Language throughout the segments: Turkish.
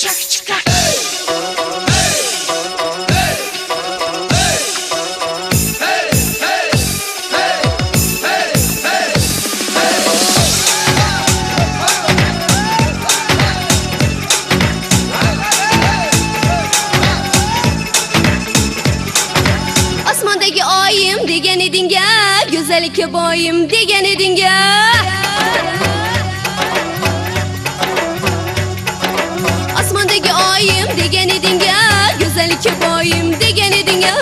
chak chaka. Osmondagi oyim degan edinga, go'zallikka boyim degan edinga. Osmondagi oyim degan edinga, go'zallikka boyim degan edinga.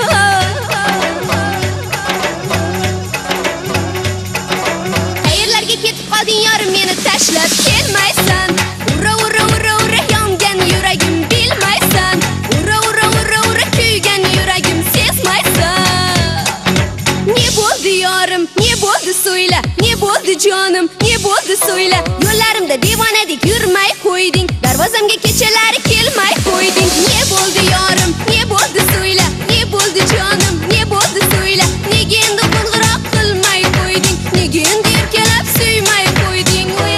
Qayerlarga ketib qolding yorim, meni tashlab kelmaysan. Ura ura ura ura yongan yuragim bilmaysan. Ura ura ura ura kuygan yuragim sezmaysan. Ne bo'ldi yorim, ne bo'ldi so'yla, ne bo'ldi jonim, ne bo'ldi so'yla. Yo'llarimda devonadek yurmay qo'yding, darvozamga kechalari kelmay qo'yding. Ne bo'ldi yorim, ne bo'ldi so'yla, ne bo'ldi jonim, ne bo'ldi so'yla. Nega endi qo'ng'iroq qilmay qo'yding, nega endi erkalab suymay qo'yding? Voy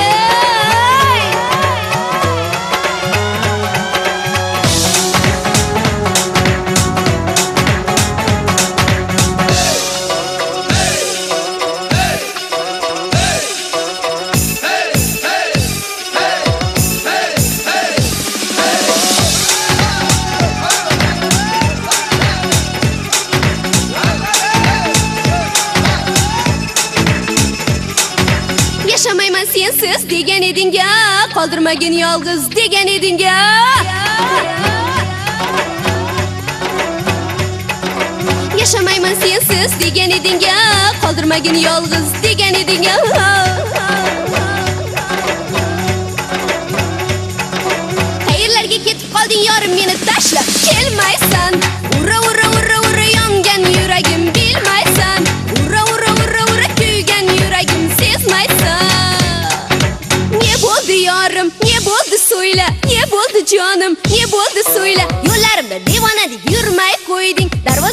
Yaşamayman sensiz degan edinga, qoldirmagin yolg'iz degan edinga. Yaşamayman sensiz degan edinga, qoldirmagin yolg'iz degan edinga. Qayerlarga ketib qolding yorim, meni tashlab kelmaysan. Ura ura ura ura yongan yuragim bilmaysan. Ura ura ura ura kuygan yuragim sezmaysan. Ne bo'ldi yorim, ne bo'ldi so'yla, ne bo'ldi jonim, ne bo'ldi so'yla. Yo'llarimda devonadek yurmay qo'yding, darvoza